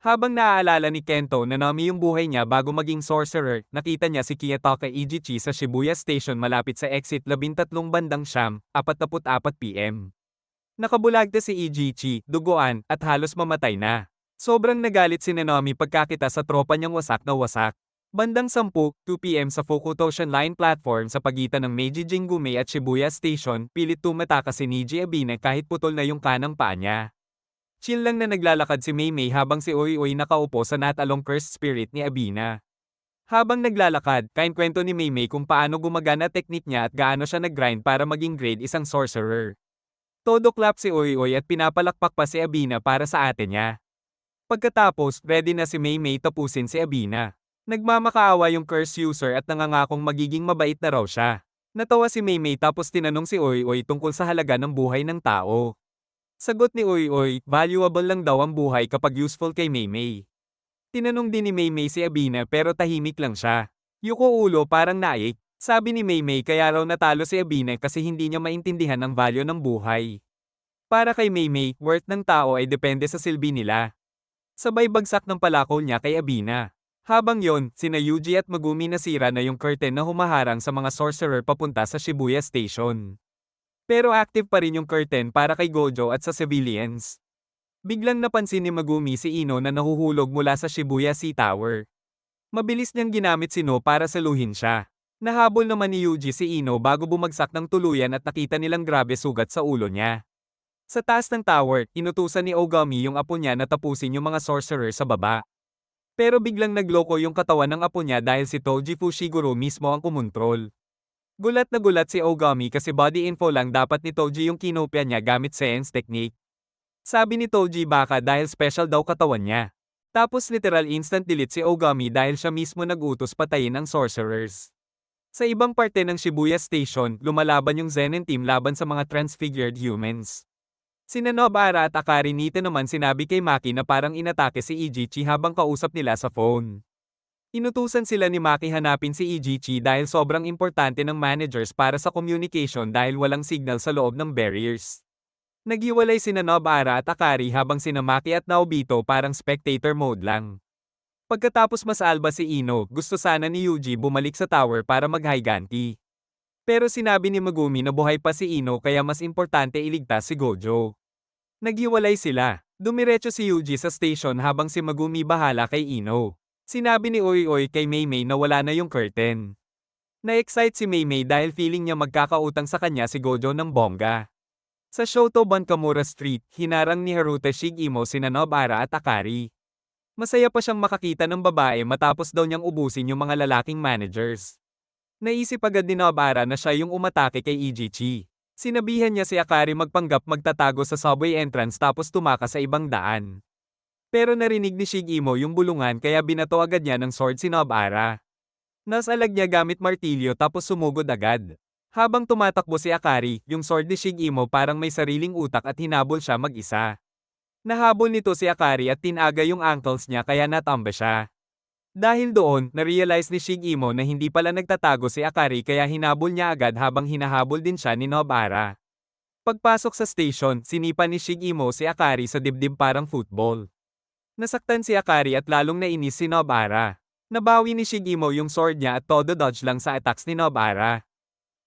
Habang naaalala ni Kento na Nami yung buhay niya bago maging sorcerer, nakita niya si Kiyotaka Ijichi sa Shibuya Station malapit sa exit 13 bandang siyam, 44 PM. Nakabulagta si Ijichi, duguan, at halos mamatay na. Sobrang nagalit si Nanomi pagkakita sa tropa niyang wasak na wasak. Bandang 10, 2 PM sa Fukutoshan Line platform sa pagitan ng Meiji Jingume at Shibuya Station, pilit tumatakas si Niji Abine kahit putol na yung kanang paa niya. Chill lang na naglalakad si Maymay habang si Uy nakaupo sa natalong cursed spirit ni Abina. Habang naglalakad, kainkwento ni Maymay kung paano gumagana teknik niya at gaano siya nag-grind para maging grade isang sorcerer. Todo clap si Uy at pinapalakpak pa si Abina para sa ate niya. Pagkatapos, ready na si Maymay tapusin si Abina. Nagmamakaawa yung curse user at nangangakong magiging mabait na raw siya. Natawa si Maymay tapos tinanong si Uy tungkol sa halaga ng buhay ng tao. Sagot ni Uy, valuable lang daw ang buhay kapag useful kay Maymay. Tinanong din ni Maymay si Abina pero tahimik lang siya. Yuko ulo parang naik. Sabi ni Maymay kaya raw natalo si Abina kasi hindi niya maintindihan ang value ng buhay. Para kay Maymay, worth ng tao ay depende sa silbi nila. Sabay bagsak ng palakol niya kay Abina. Habang yon, sina Yuji at Megumi nasira na yung curtain na humaharang sa mga sorcerer papunta sa Shibuya Station. Pero active pa rin yung curtain para kay Gojo at sa civilians. Biglang napansin ni Megumi si Ino na nahuhulog mula sa Shibuya Sea Tower. Mabilis niyang ginamit si No para saluhin siya. Nahabol naman ni Yuji si Ino bago bumagsak ng tuluyan at nakita nilang grabe sugat sa ulo niya. Sa taas ng tower, inutusan ni Ogami yung apo niya na tapusin yung mga sorcerer sa baba. Pero biglang nagloko yung katawan ng apo niya dahil si Toji Fushiguro mismo ang kumontrol. Gulat na gulat si Ogami kasi body info lang dapat ni Toji yung kinopya niya gamit Saiyan's technique. Sabi ni Toji baka dahil special daw katawan niya. Tapos literal instant delete si Ogami dahil siya mismo nag-utos patayin ang sorcerers. Sa ibang parte ng Shibuya Station, lumalaban yung Zenin team laban sa mga transfigured humans. Sina Nobara at Akari Nite naman sinabi kay Maki na parang inatake si Ijichi habang kausap nila sa phone. Inutusan sila ni Maki hanapin si Ijichi dahil sobrang importante ng managers para sa communication dahil walang signal sa loob ng barriers. Naghiwalay sina Nobara at Akari habang sina Maki at Naobito parang spectator mode lang. Pagkatapos masalba si Ino, gusto sana ni Yuji bumalik sa tower para mag-higanti. Pero sinabi ni Megumi na buhay pa si Ino kaya mas importante iligtas si Gojo. Naghiwalay sila. Dumiretso si Yuji sa station habang si Megumi bahala kay Ino. Sinabi ni Uy kay Maymay na wala na yung curtain. Na-excite si Maymay dahil feeling niya magkakautang sa kanya si Gojo ng bongga. Sa Shoto Bankamura Street, hinarang ni Haruta Shigimo sina Nobara at Akari. Masaya pa siyang makakita ng babae matapos daw niyang ubusin yung mga lalaking managers. Naisip agad ni Nobara na siya yung umatake kay Ijichi. Sinabihan niya si Akari magpanggap magtatago sa subway entrance tapos tumakas sa ibang daan. Pero narinig ni Shigimo yung bulungan kaya binato agad niya ng sword si Nobara. Nasalag niya gamit martilyo tapos sumugod agad. Habang tumatakbo si Akari, yung sword ni Shigimo parang may sariling utak at hinabol siya mag-isa. Nahabol nito si Akari at tinaga yung ankles niya kaya natamba siya. Dahil doon, na-realize ni Shigimo na hindi pala nagtatago si Akari kaya hinabol niya agad habang hinahabol din siya ni Nobara. Pagpasok sa station, sinipa ni Shigimo si Akari sa dibdib parang football. Nasaktan si Akari at lalong nainis si Nobara. Nabawi ni Shigimo yung sword niya at todo dodge lang sa attacks ni Nobara.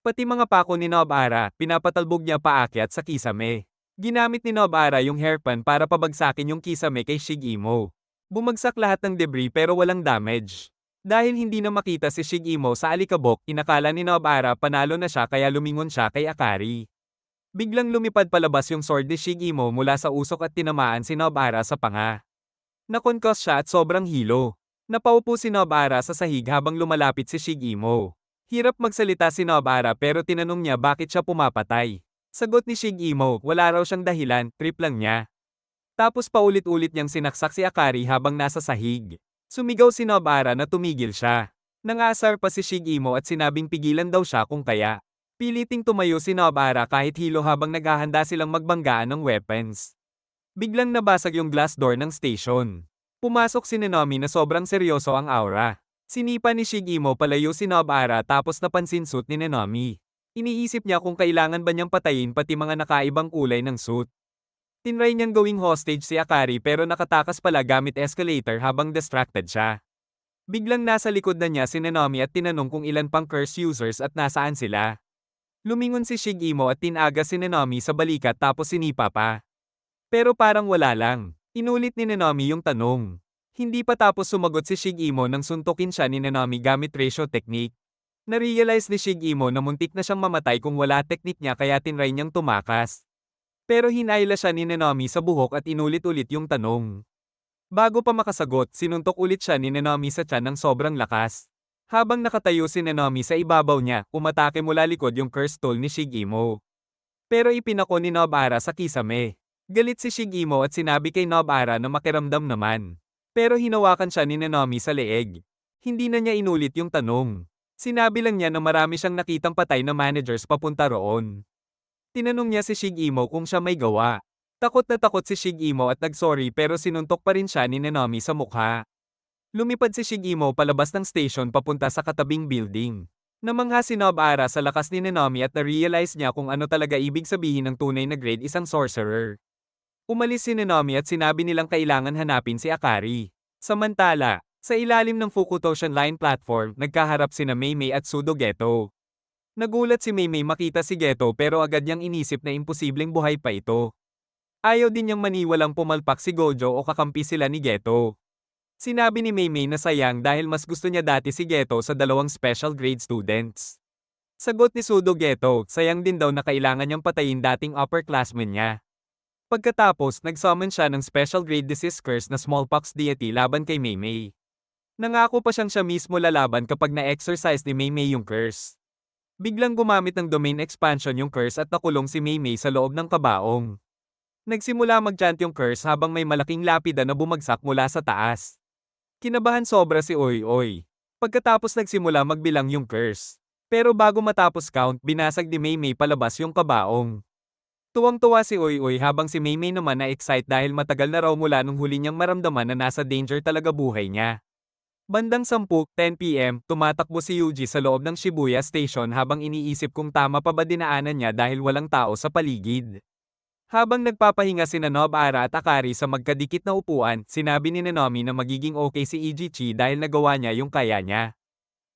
Pati mga pako ni Nobara, pinapatalbog niya paakyat sa kisame. Ginamit ni Nobara yung hairpan para pabagsakin yung kisame kay Shigimo. Bumagsak lahat ng debris pero walang damage. Dahil hindi na makita si Shigimo sa alikabok, inakala ni Nobara panalo na siya kaya lumingon siya kay Akari. Biglang lumipad palabas yung sword ni Shigimo mula sa usok at tinamaan si Nobara sa panga. Nakonkos siya at sobrang hilo. Napaupo si Nobara sa sahig habang lumalapit si Shigimo. Hirap magsalita si Nobara pero tinanong niya bakit siya pumapatay. Sagot ni Shigimo, wala raw siyang dahilan, trip lang niya. Tapos paulit-ulit niyang sinaksak si Akari habang nasa sahig. Sumigaw si Nobara na tumigil siya. Nangasar pa si Shigimo at sinabing pigilan daw siya kung kaya. Piliting tumayo si Nobara kahit hilo habang naghahanda silang magbanggaan ng weapons. Biglang nabasag yung glass door ng station. Pumasok si Nenomi na sobrang seryoso ang aura. Sinipa ni Shigimo palayo si Nobara tapos napansin suit ni Nenomi. Iniisip niya kung kailangan ba niyang patayin pati mga nakaibang kulay ng suit. Tinry niyang gawing hostage si Akari pero nakatakas pala gamit escalator habang distracted siya. Biglang nasa likod na niya si Nanami at tinanong kung ilan pang curse users at nasaan sila. Lumingon si Shigimo at tinaga si Nanami sa balikat tapos sinipa pa. Pero parang wala lang. Inulit ni Nanami yung tanong. Hindi pa tapos sumagot si Shigimo nang suntukin siya ni Nanami gamit ratio technique. Narealize ni Shigimo na muntik na siyang mamatay kung wala technique niya kaya tinry niyang tumakas. Pero hinayla siya ni Nanami sa buhok at inulit-ulit yung tanong. Bago pa makasagot, sinuntok ulit siya ni Nanami sa tiyan ng sobrang lakas. Habang nakatayo si Nanami sa ibabaw niya, umatake mula likod yung curse tool ni Shigimo. Pero ipinako ni Nobara sa kisame. Galit si Shigimo at sinabi kay Nobara na makiramdam naman. Pero hinawakan siya ni Nanami sa leeg. Hindi na niya inulit yung tanong. Sinabi lang niya na marami siyang nakitang patay na managers papunta roon. Tinanong niya si Shigimo kung siya may gawa. Takot na takot si Shigimo at nagsorry pero sinuntok pa rin siya ni Nanami sa mukha. Lumipad si Shigimo palabas ng station papunta sa katabing building. Namangha si Nobara sa lakas ni Nanami at na-realize niya kung ano talaga ibig sabihin ng tunay na grade isang sorcerer. Umalis si Nanami at sinabi nilang kailangan hanapin si Akari. Samantala, sa ilalim ng Fukutoshan Line platform, nagkaharap sina Meimei at Sudo Geto. Nagulat si Meimei makita si Geto pero agad niyang inisip na imposibleng buhay pa ito. Ayaw din niyang maniwalang pumalpak si Gojo o kakampi sila ni Geto. Sinabi ni Meimei na sayang dahil mas gusto niya dati si Geto sa dalawang special grade students. Sagot ni Sudo Geto, sayang din daw na kailangan niyang patayin dating upperclassman niya. Pagkatapos, nag-summon siya ng special grade disease curse na smallpox deity laban kay Meimei. Nangako pa siyang siya mismo lalaban kapag na-exercise ni Meimei yung curse. Biglang gumamit ng domain expansion yung curse at nakulong si Meimei sa loob ng kabaong. Nagsimula mag-chant yung curse habang may malaking lapida na bumagsak mula sa taas. Kinabahan sobra si Oy Oy. Pagkatapos nagsimula magbilang yung curse. Pero bago matapos count, binasag ni Meimei palabas yung kabaong. Tuwang-tuwa si Oy Oy habang si Meimei naman na-excite dahil matagal na raw mula nung huli niyang maramdaman na nasa danger talaga buhay niya. Bandang 10:10 PM, tumatakbo si Yuji sa loob ng Shibuya Station habang iniisip kung tama pa ba dinaanan niya dahil walang tao sa paligid. Habang nagpapahinga sina Nobara at Akari sa magkadikit na upuan, sinabi ni Nanami na magiging okay si Ijichi dahil nagawa niya yung kaya niya.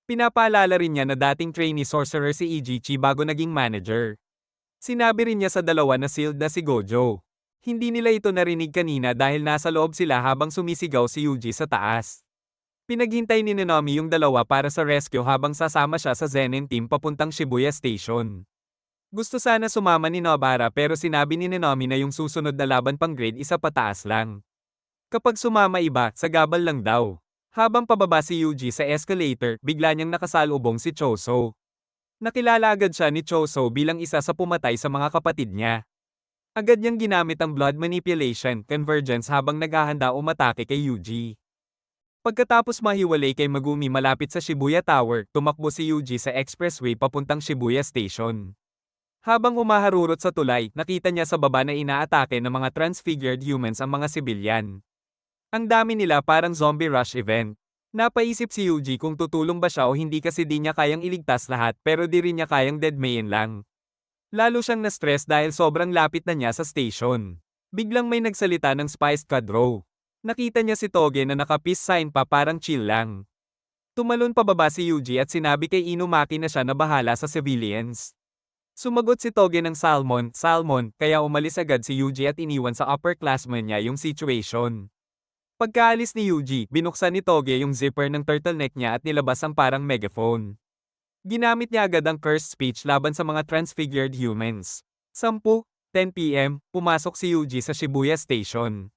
Pinapaalala rin niya na dating trainee sorcerer si Ijichi bago naging manager. Sinabi rin niya sa dalawa na sealed na si Gojo. Hindi nila ito narinig kanina dahil nasa loob sila habang sumisigaw si Yuji sa taas. Pinaghintay ni Nanami yung dalawa para sa rescue habang sasama siya sa Zenin team papuntang Shibuya Station. Gusto sana sumama ni Nobara pero sinabi ni Nanami na yung susunod na laban pang grade isa pataas lang. Kapag sumama iba, sagabal lang daw. Habang pababa si Yuji sa escalator, bigla niyang nakasalubong si Choso. Nakilala agad siya ni Choso bilang isa sa pumatay sa mga kapatid niya. Agad niyang ginamit ang blood manipulation, convergence habang naghahanda umatake kay Yuji. Pagkatapos mahiwalay kay Megumi malapit sa Shibuya Tower, tumakbo si Yuji sa expressway papuntang Shibuya Station. Habang humaharurot sa tulay, nakita niya sa baba na inaatake ng mga transfigured humans ang mga sibilyan. Ang dami nila parang zombie rush event. Napaisip si Yuji kung tutulong ba siya o hindi kasi di niya kayang iligtas lahat pero di rin niya kayang deadmayin lang. Lalo siyang na-stress dahil sobrang lapit na niya sa station. Biglang may nagsalita ng Spice Cadro. Nakita niya si Toge na naka-peace sign pa parang chill lang. Tumalon pababa si Yuji at sinabi kay Inumaki na siya na bahala sa civilians. Sumagot si Toge ng Salmon, kaya umalis agad si Yuji at iniwan sa upperclassman niya yung situation. Pagkaalis ni Yuji, binuksan ni Toge yung zipper ng turtleneck niya at nilabas ang parang megaphone. Ginamit niya agad ang cursed speech laban sa mga transfigured humans. 10:10 PM, pumasok si Yuji sa Shibuya Station.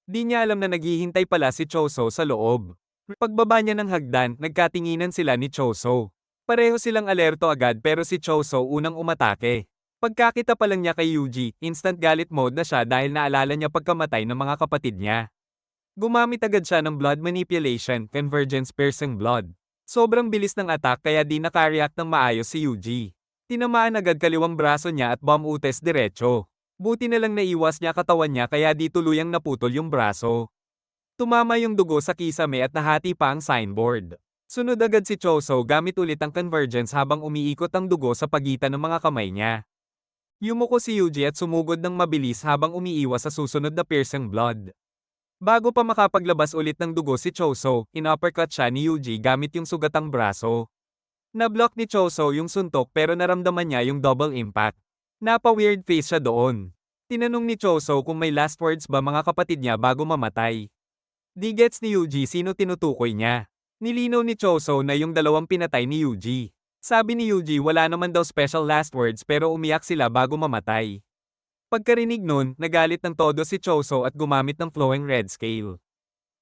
Di niya alam na naghihintay pala si Choso sa loob. Pagbaba niya ng hagdan, nagkatinginan sila ni Choso. Pareho silang alerto agad pero si Choso unang umatake. Pagkakita pa lang niya kay Yuji, instant galit mode na siya dahil naalala niya pagkamatay ng mga kapatid niya. Gumamit agad siya ng blood manipulation, convergence piercing blood. Sobrang bilis ng attack kaya di nakareact ng maayos si Yuji. Tinamaan agad kaliwang braso niya at bomb utes diretso. Buti na lang naiwas niya katawan niya kaya di tuluyang naputol yung braso. Tumama yung dugo sa kisame at nahati pa ang signboard. Sunod agad si Choso gamit ulit ang convergence habang umiikot ang dugo sa pagitan ng mga kamay niya. Yumuko si Yuji at sumugod ng mabilis habang umiiwas sa susunod na piercing blood. Bago pa makapaglabas ulit ng dugo si Choso, in-uppercut siya ni Yuji gamit yung sugatang braso. Na-block ni Choso yung suntok pero naramdaman niya yung double impact. Napa-weird face siya doon. Tinanong ni Choso kung may last words ba mga kapatid niya bago mamatay. Di gets ni Yuji sino tinutukoy niya. Nilinaw ni Choso na yung dalawang pinatay ni Yuji. Sabi ni Yuji wala naman daw special last words pero umiyak sila bago mamatay. Pagkarinig nun, nagalit ng todo si Choso at gumamit ng flowing red scale.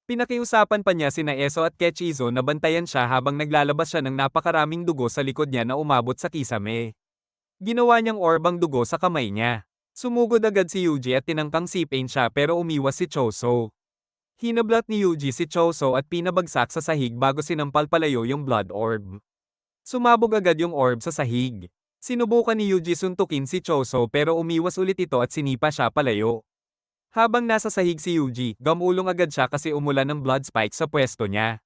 Pinakiusapan pa niya sina Eso at Kechizo na bantayan siya habang naglalabas siya ng napakaraming dugo sa likod niya na umabot sa kisame. Ginawa niyang orbang dugo sa kamay niya. Sumugod agad si Yuji at tinangkang sipin siya pero umiwas si Choso. Hinablat ni Yuji si Choso at pinabagsak sa sahig bago sinampal palayo yung blood orb. Sumabog agad yung orb sa sahig. Sinubukan ni Yuji suntukin si Choso pero umiwas ulit ito at sinipa siya palayo. Habang nasa sahig si Yuji, gamulong agad siya kasi umulan ng blood spike sa pwesto niya.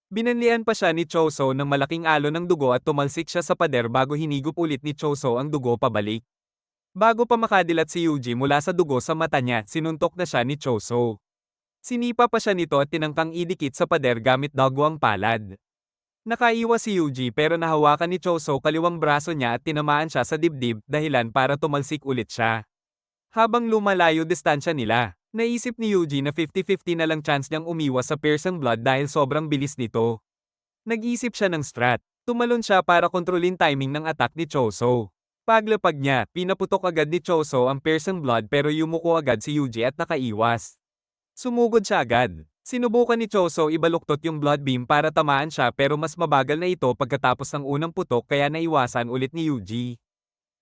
Binanlian pa siya ni Choso ng malaking alon ng dugo at tumalsik siya sa pader bago hinigup ulit ni Choso ang dugo pabalik. Bago pa makadilat si Yuji mula sa dugo sa mata niya, sinuntok na siya ni Choso. Sinipa pa siya nito at tinangkang idikit sa pader gamit dagwang palad. Nakaiwas si Yuji pero nahawakan ni Choso kaliwang braso niya at tinamaan siya sa dibdib dahilan para tumalsik ulit siya. Habang lumalayo distansya nila, naisip ni Yuji na 50-50 na lang chance niyang umiwas sa piercing blood dahil sobrang bilis nito. Nag-isip siya ng strat. Tumalon siya para kontrolin timing ng attack ni Choso. Paglapag niya, pinaputok agad ni Choso ang piercing blood pero yumuko agad si Yuji at nakaiwas. Sumugod siya agad. Sinubukan ni Choso ibaluktot yung blood beam para tamaan siya pero mas mabagal na ito pagkatapos ng unang putok kaya naiwasan ulit ni Yuji.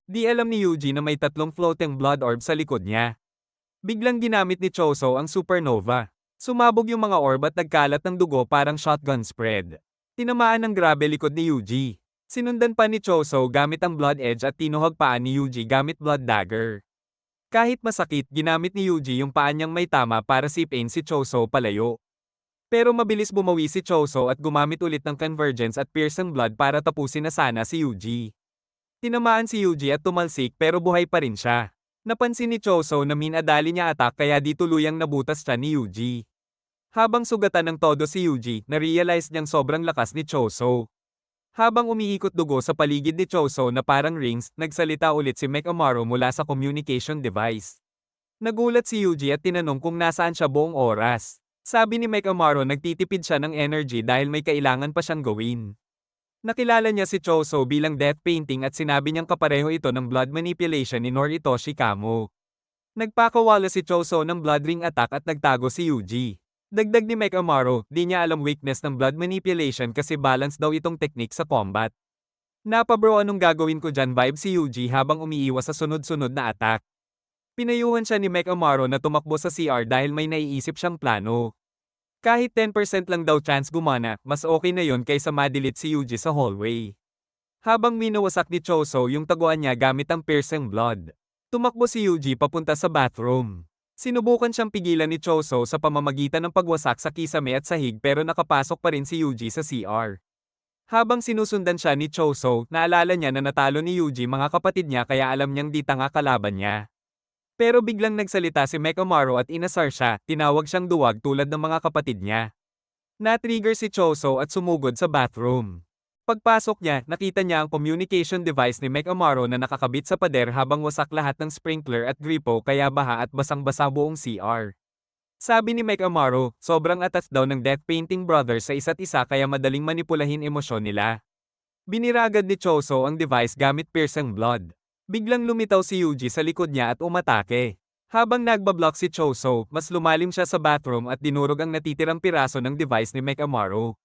Di alam ni Yuji na may tatlong floating blood orb sa likod niya. Biglang ginamit ni Choso ang supernova. Sumabog yung mga orb at nagkalat ng dugo parang shotgun spread. Tinamaan ng grabe likod ni Yuji. Sinundan pa ni Choso gamit ang blood edge at tinuhag paan ni Yuji gamit blood dagger. Kahit masakit, ginamit ni Yuji yung paan niyang may tama para sipin si Choso palayo. Pero mabilis bumawi si Choso at gumamit ulit ng convergence at piercing blood para tapusin na sana si Yuji. Tinamaan si Yuji at tumalsik pero buhay pa rin siya. Napansin ni Choso na minadali niya attack kaya di tuluyang nabutas siya ni Yuji. Habang sugatan ng todo si Yuji, na-realize niyang sobrang lakas ni Choso. Habang umiikot dugo sa paligid ni Choso na parang rings, nagsalita ulit si Mechamaru mula sa communication device. Nagulat si Yuji at tinanong kung nasaan siya buong oras. Sabi ni Mechamaru nagtitipid siya ng energy dahil may kailangan pa siyang gawin. Nakilala niya si Choso bilang death painting at sinabi niyang kapareho ito ng blood manipulation ni Noritoshi Kamo. Nagpakawala si Choso ng blood ring attack at nagtago si Yuji. Dagdag ni Mechamaru, di niya alam weakness ng blood manipulation kasi balance daw itong technique sa combat. Napabro anong gagawin ko dyan vibe si Yuji habang umiiwas sa sunod-sunod na attack. Pinayuhan siya ni Mechamaru na tumakbo sa CR dahil may naiisip siyang plano. Kahit 10% lang daw chance gumana, mas okay na yon kaysa madilit si Yuji sa hallway. Habang minawasak ni Choso yung taguan niya gamit ang piercing blood. Tumakbo si Yuji papunta sa bathroom. Sinubukan siyang pigilan ni Choso sa pamamagitan ng pagwasak sa kisame at sahig pero nakapasok pa rin si Yuji sa CR. Habang sinusundan siya ni Choso, naalala niya na natalo ni Yuji mga kapatid niya kaya alam niyang di tanga kalaban niya. Pero biglang nagsalita si Mechamaru at inasar siya, tinawag siyang duwag tulad ng mga kapatid niya. Na-trigger si Choso at sumugod sa bathroom. Pagpasok niya, nakita niya ang communication device ni Mechamaru na nakakabit sa pader habang wasak lahat ng sprinkler at gripo kaya baha at basang-basa buong CR. Sabi ni Mechamaru, sobrang atas daw ng death painting brothers sa isa't isa kaya madaling manipulahin emosyon nila. Binira agad ni Choso ang device gamit piercing blood. Biglang lumitaw si Yuji sa likod niya at umatake. Habang nagbablock si Choso, mas lumalim siya sa bathroom at dinurog ang natitirang piraso ng device ni Mechamaru.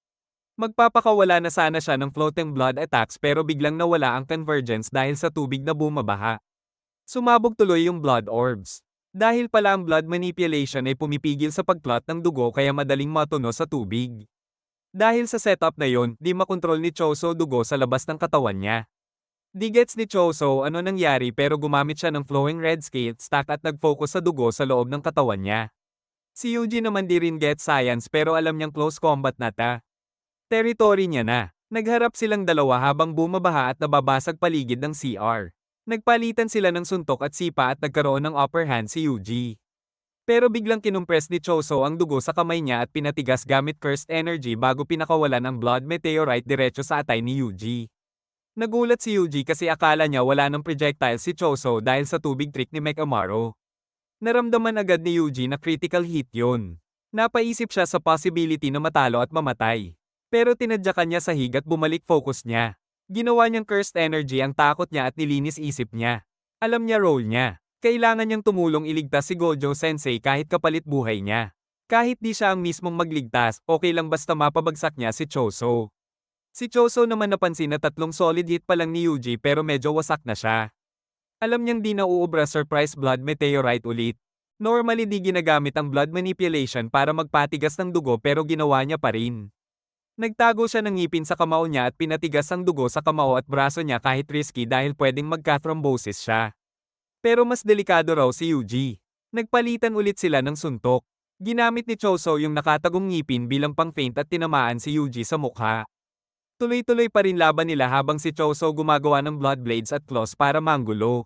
Magpapakawala na sana siya ng floating blood attacks pero biglang nawala ang convergence dahil sa tubig na bumabaha. Sumabog tuloy yung blood orbs. Dahil pala ang blood manipulation ay pumipigil sa pagclot ng dugo kaya madaling matunos sa tubig. Dahil sa setup na yon, di makontrol ni Choso dugo sa labas ng katawan niya. Di gets ni Choso ano nangyari pero gumamit siya ng flowing red scale stack at nag-focus sa dugo sa loob ng katawan niya. Si Yuji naman di rin get science pero alam niyang close combat na ta. Territory niya na. Nagharap silang dalawa habang bumabaha at nababasag paligid ng CR. Nagpalitan sila ng suntok at sipa at nagkaroon ng upper hand si Yuji. Pero biglang kinumpres ni Choso ang dugo sa kamay niya at pinatigas gamit cursed energy bago pinakawalan ang blood meteorite diretso sa atay ni Yuji. Nagulat si Yuji kasi akala niya wala ng projectile si Choso dahil sa tubig trick ni Mechamaru. Naramdaman agad ni Yuji na critical hit yun. Napaisip siya sa possibility na matalo at mamatay. Pero tinadyakan niya sa hig at bumalik focus niya. Ginawa niyang cursed energy ang takot niya at nilinis isip niya. Alam niya role niya. Kailangan niyang tumulong iligtas si Gojo Sensei kahit kapalit buhay niya. Kahit di siya ang mismong magligtas, okay lang basta mapabagsak niya si Choso. Si Choso naman napansin na 3 solid hit pa lang ni Yuji pero medyo wasak na siya. Alam niyang di na uubra surprise blood meteorite ulit. Normally di ginagamit ang blood manipulation para magpatigas ng dugo pero ginawa niya pa rin. Nagtago siya ng ngipin sa kamao niya at pinatigas ang dugo sa kamao at braso niya kahit risky dahil pwedeng magka-thrombosis siya. Pero mas delikado raw si Yuji. Nagpalitan ulit sila ng suntok. Ginamit ni Choso yung nakatagong ngipin bilang pang-feint at tinamaan si Yuji sa mukha. Tuloy-tuloy pa rin laban nila habang si Choso gumagawa ng blood blades at claws para manggulo.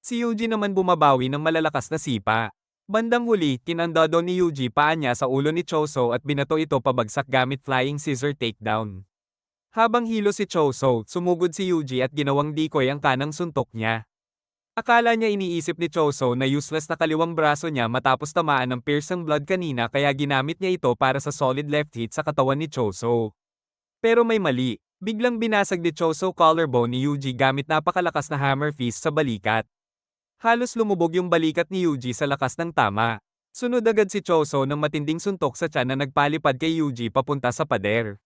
Si Yuji naman bumabawi ng malalakas na sipa. Bandang huli, kinandado ni Yuji paa niya sa ulo ni Choso at binato ito pabagsak gamit flying scissor takedown. Habang hilo si Choso, sumugod si Yuji at ginawang decoy ang kanang suntok niya. Akala niya iniisip ni Choso na useless na kaliwang braso niya matapos tamaan ng piercing blood kanina kaya ginamit niya ito para sa solid left hit sa katawan ni Choso. Pero may mali. Biglang binasag ni Choso collarbone ni Yuji gamit napakalakas na hammer fist sa balikat. Halos lumubog yung balikat ni Yuji sa lakas ng tama. Sunod agad si Choso ng matinding suntok sa tiyan na nagpalipad kay Yuji papunta sa pader.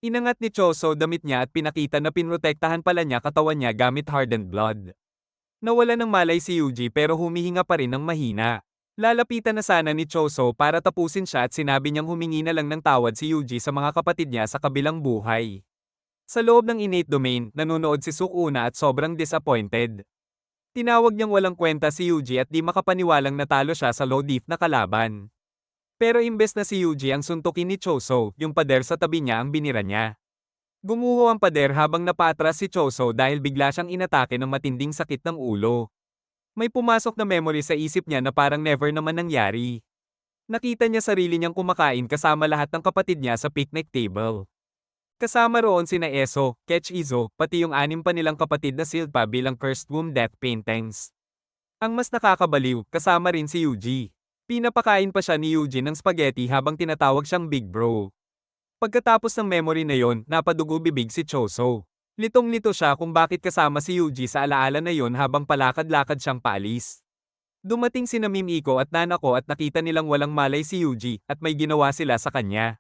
Inangat ni Choso damit niya at pinakita na pinrotektahan pala niya katawan niya gamit hardened blood. Nawala ng malay si Yuji pero humihinga pa rin ng mahina. Lalapitan na sana ni Choso para tapusin siya at sinabi niyang humingi na lang ng tawad si Yuji sa mga kapatid niya sa kabilang buhay. Sa loob ng innate domain, nanonood si Sukuna at sobrang disappointed. Tinawag niyang walang kwenta si Yuji at di makapaniwalang natalo siya sa low diff na kalaban. Pero imbes na si Yuji ang suntukin ni Choso, yung pader sa tabi niya ang binira niya. Gumuho ang pader habang napaatras si Choso dahil bigla siyang inatake ng matinding sakit ng ulo. May pumasok na memory sa isip niya na parang never naman nangyari. Nakita niya sarili niyang kumakain kasama lahat ng kapatid niya sa picnic table. Kasama roon sina Eso, Kechizo, pati yung 6 pa nilang kapatid na silpa bilang cursed womb death paintings. Ang mas nakakabaliw, kasama rin si Yuji. Pinapakain pa siya ni Yuji ng spaghetti habang tinatawag siyang Big Bro. Pagkatapos ng memory na yon, napadugo bibig si Choso. Litong-lito siya kung bakit kasama si Yuji sa alaala na yon habang palakad-lakad siyang paalis. Dumating sina Mimiko at Nanako at nakita nilang walang malay si Yuji at may ginawa sila sa kanya.